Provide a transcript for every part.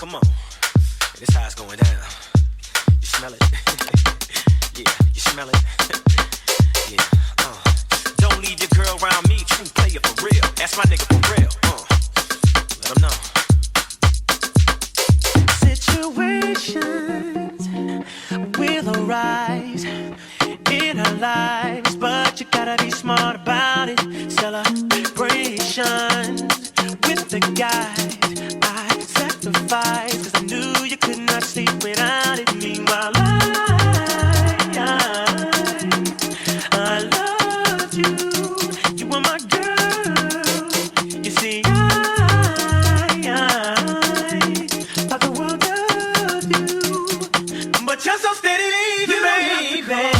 Come on. This how it's going down. You smell it? Yeah, you smell it? Yeah, Don't leave your girl around me, true player for real. That's my nigga for real, Let him know. Situations will arise in our lives, but you gotta be smart about it. Celebrations with the guys I sacrificed, 'cause I knew you could not sleep without it. Meanwhile, I loved you. You were my girl. You see, I thought the world of you, but you're so steady leaving, baby.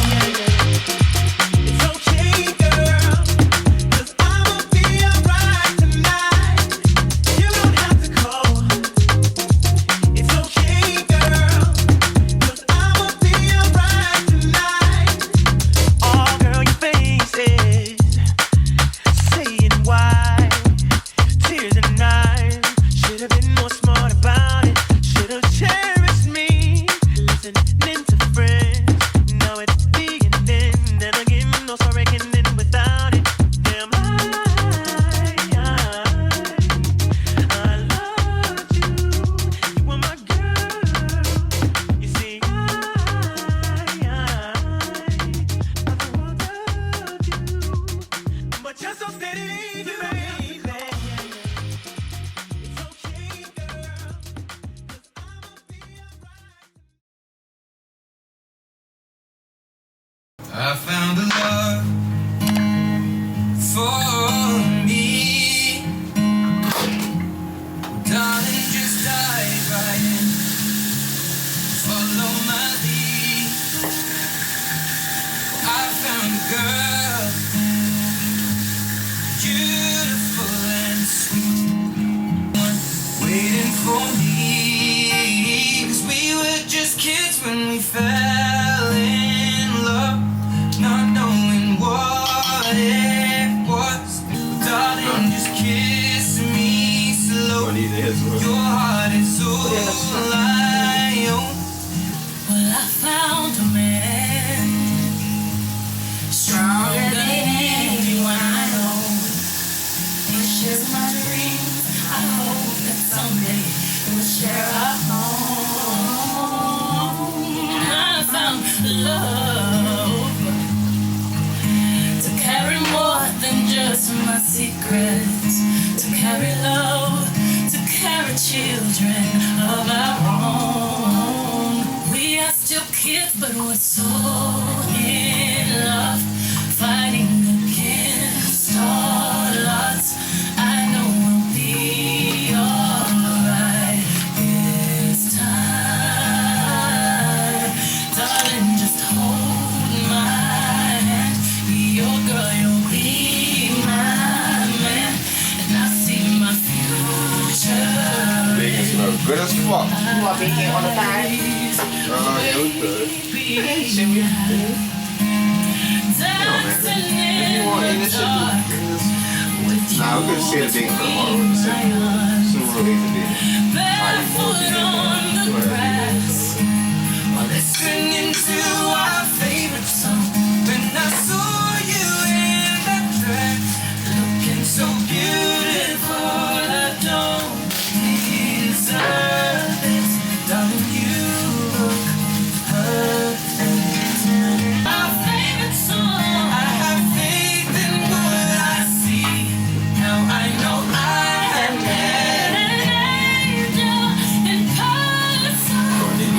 I found a love for me. Darling, just dive right in. Follow my lead. I found a girl, beautiful and sweet, waiting for me. 'Cause we were just kids when we fell in love, not knowing what it was. Darling, just kiss me slow. Your heart is all I own. Well, I found a man stronger than anyone I know. He shares my dreams. I hope that someday we'll share our home. I found love to carry more than just my secrets, to carry love, to carry children of our own. We are still kids, but we're so in love, fighting against all odds. I know we'll be alright this time. Darling, just hold my hand. Be your girl, you'll be my man, and I see my future. Good as fuck. You want bacon on the side? Yeah, it was good. You want any shit? Nah, we're gonna see the bacon for tomorrow. Soon we'll eat the bacon. Barefoot on the grass, While listening to our favorite song. When I saw you in that dress, looking so beautiful, I don't deserve this. Darling, you look perfect. our favorite song. I have faith in what I see. Now I know I have met An angel in person.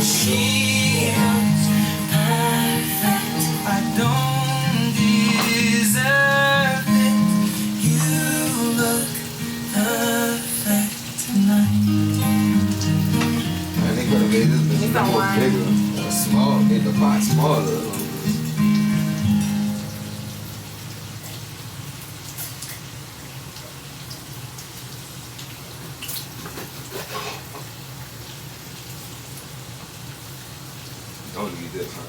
she looks perfect. I don't deserve it. You look perfect tonight. Man, they could have made this bitch You found more one? bigger. Small, made the pot smaller. Don't need this, huh?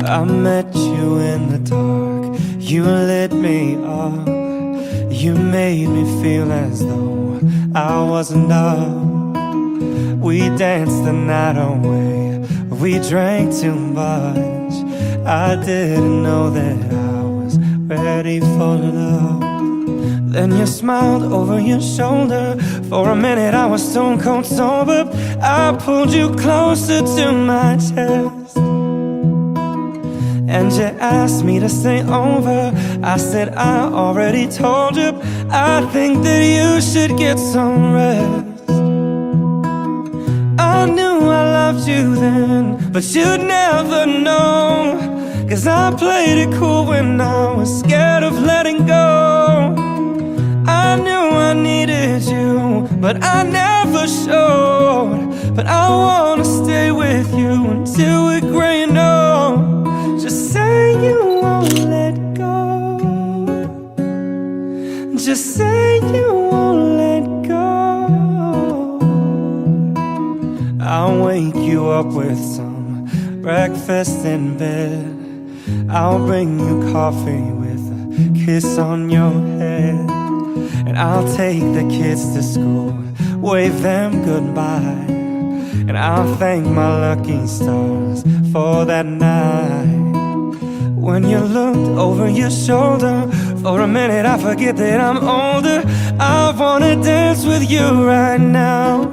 I met you in the dark, you lit me up. You made me feel as though I wasn't up. We danced the night away, we drank too much. I didn't know that I was ready for love. Then you smiled over your shoulder. For a minute I was stone cold sober. I pulled you closer to my chest, and you asked me to stay over. I said I already told you, I think that you should get some rest. I knew I loved you then, but you'd never know, 'cause I played it cool when I was scared of letting go. I knew I needed you, but I never showed. But I wanna stay with you until we're gray and old. Just say you won't let go. Just say you won't let go. I'll wake you up with some breakfast in bed. I'll bring you coffee with a kiss on your head. And I'll take the kids to school, wave them goodbye. And I'll thank my lucky stars for that night. When you looked over your shoulder, for a minute I forget that I'm older. I wanna dance with you right now.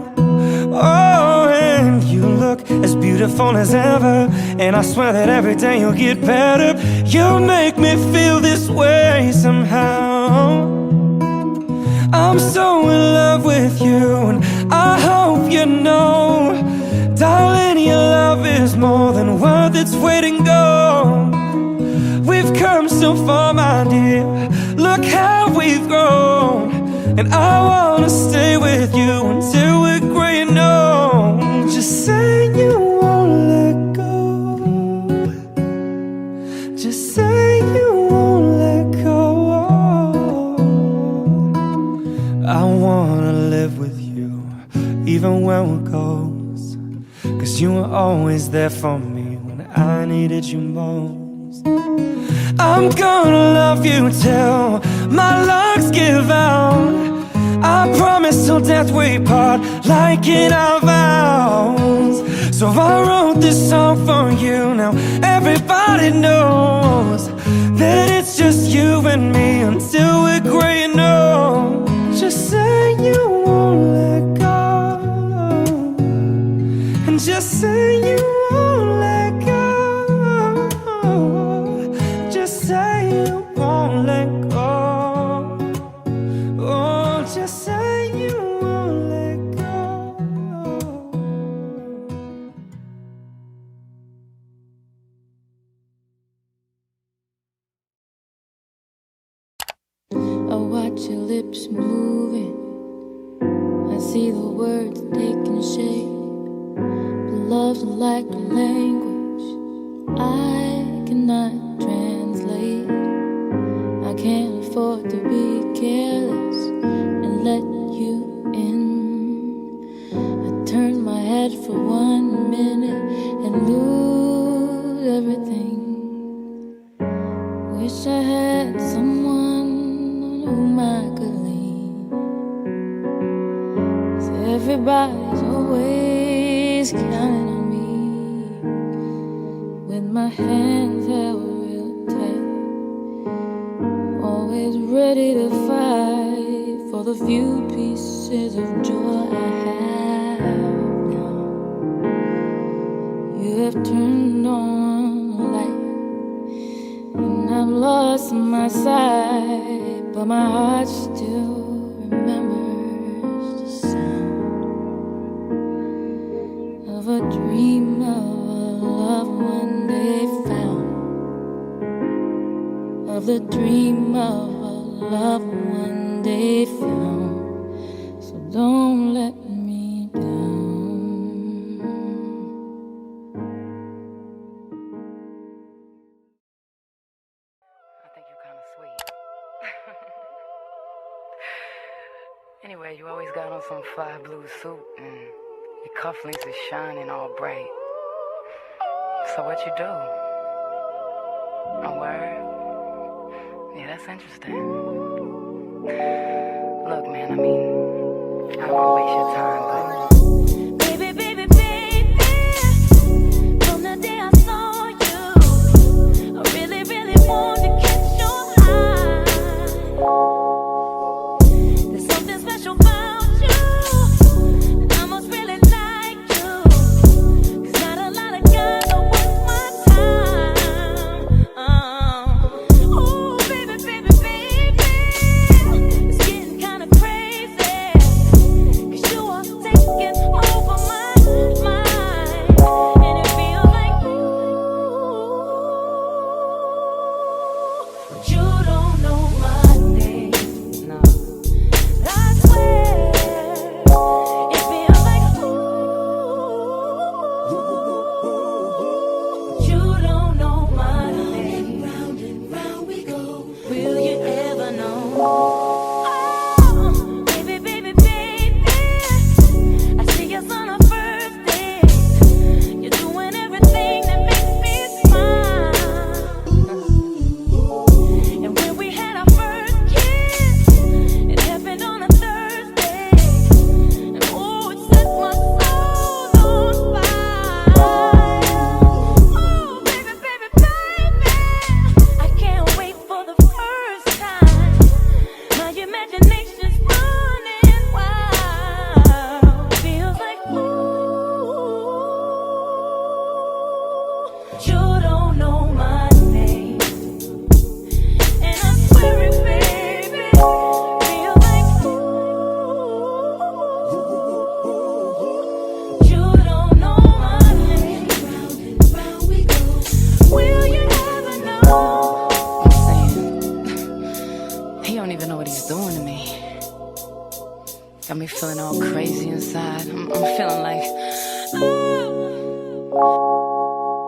Oh, and you look as beautiful as ever, and I swear that every day you'll get better. You make me feel this way somehow. I'm so in love with you, and I hope you know, darling, your love is more than worth its weight in gold. We've come so far, my dear, look how we've grown. And I wanna stay with you until we're gray and old. Just say you won't let go. Just say you won't let go. I wanna live with you, even when we're ghosts, 'cause you were always there for me when I needed you most. I'm gonna love you till my lungs give out. I promise till death we part, like in our vows. So I wrote this song for you, now everybody knows that it's just you and me until we're gray and old. Just say you won't let go, and just say you won't let go. Just say you won't let go. Oh, just say you won't let go. I watch your lips moving, I see the words taking shape. But love's like a language I cannot translate. I can't afford to be careless and let you in. I turn my head for 1 minute and lose everything. Wish I had someone on whom I could lean. 'Cause everybody's always counting on me, with my hands held real tight, always ready to fight for the few pieces of joy I have now. You have turned on the light, and I've lost my sight, but my heart still remembers the sound of a dream of a love one day found, of the dream of a love one day found. So don't let me down. I think you're kind of sweet. Anyway, you always got on some fly blue suit and your cufflinks is shining all bright. So what you do? Oh, word? Yeah, that's interesting. Look, man, I mean, I don't want to waste your time, but... Baby, baby, baby, from the day I saw you, I really, really wanted to catch your eye. There's something special about you, and I must really like you. 'Cause not a lot of guys are worth my time. Oh, baby, baby, baby, it's getting kinda crazy. 'Cause you are taking over my mind, and it feels like but you don't know my name. No. I swear, it feels like you don't know my name. Round and round we go. Will you ever know? Oh, baby, baby, baby, I see us on our first date. You're doing everything that makes me smile. And when we had our first kiss, it happened on a Thursday. And oh, it set my soul on fire. Oh, baby, baby, baby, I can't wait for the first time. My imagination's running wild. Feels like you don't know my name. And I swear it, baby, feels like you don't know my name. Round and round we go. Will you ever know? I'm saying, he don't even know what he's doing to me. Got me feeling all crazy inside. I'm feeling like,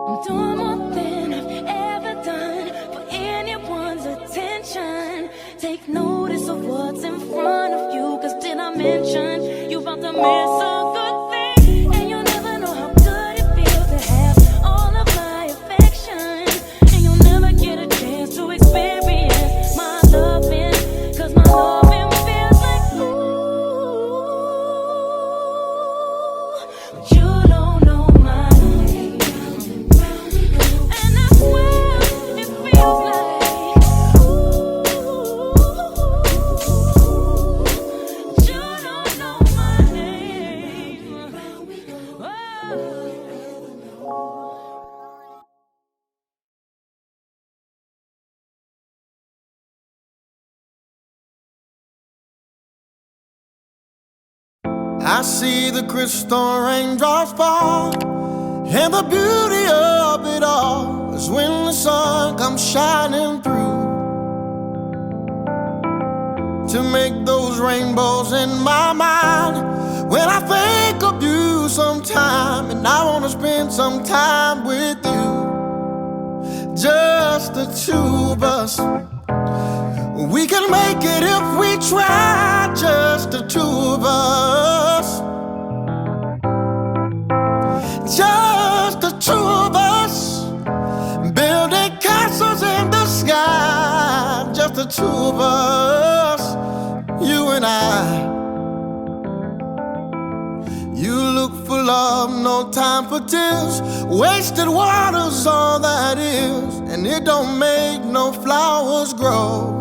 I'm doing more than I've ever done for anyone's attention. Take notice of what's in front of you, 'cause did I mention you about to miss a good thing? And you'll never know how good it feels to have all of my affection. And you'll never get a chance to experience my loving, 'cause my loving feels like you don't know my name. And I swear it feels like you don't know my name. I see the crystal raindrops fall, and the beauty of it all is when the sun comes shining through to make those rainbows in my mind. When I think of you sometime, and I wanna spend some time with you, just the two of us. We can make it if we try, just the two of us. Just the two of us, building castles in the sky. Just the two of us, you and I. You look for love, no time for tears. Wasted water's all that is, and it don't make no flowers grow.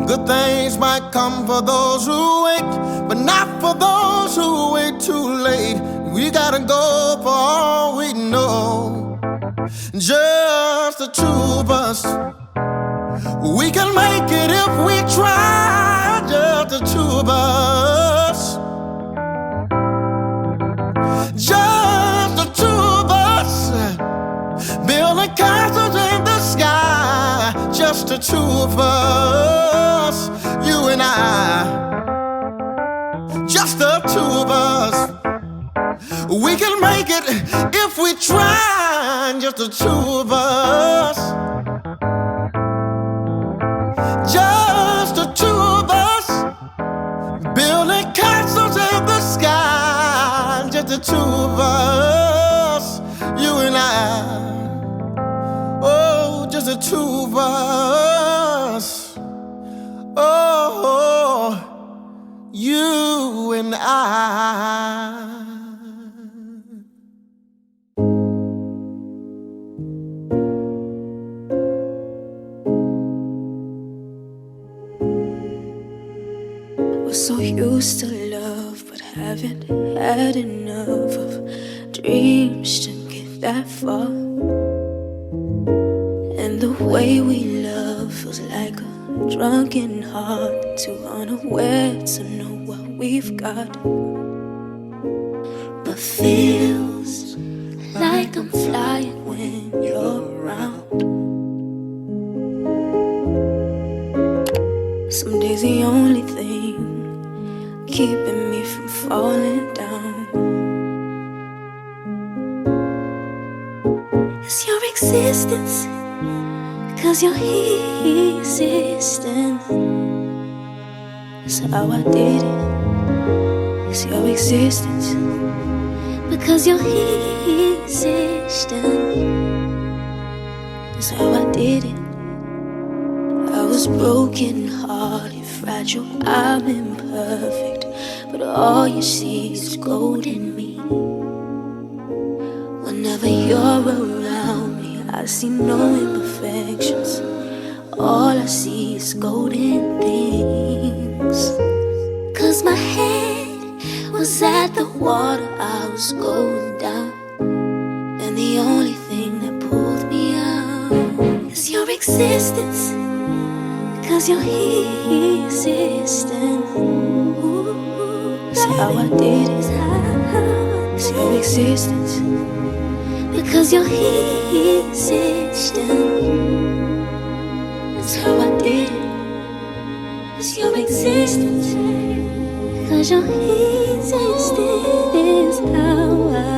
Good things might come for those who wait, but not for those who wait too late. We gotta go for all we know. Just the two of us. We can make it if we try. Just the two of us. Just the two of us, building castles in the sky. Just the two of us, you and I. Just the two of us. We can make it if we try. Just the two of us. Just the two of us, building castles in the sky. Just the two of us, you and I. just the two of us. Oh, you and I. We're so used to love, but haven't had enough of dreams to get that far. And the way we love feels like a drunken heart, too unaware to know what we've got. But feels like I'm flying when you're around. Some days the only thing keeping me from falling down is your existence, 'cause you're existing. That's how I did it. It's your existence, because you're existing. That's how I did it. I was broken hearted, fragile, I'm imperfect, but all you see is gold in me. Whenever you're around me, I see no imperfections. All I see is golden things. 'Cause my head was at the water, I was going down, and the only thing that pulled me out is your existence, 'cause you're existing. That's how I did it. It's your existence, because you're existing. That's how I did it. It's your existence, 'cause you're existing. Is how I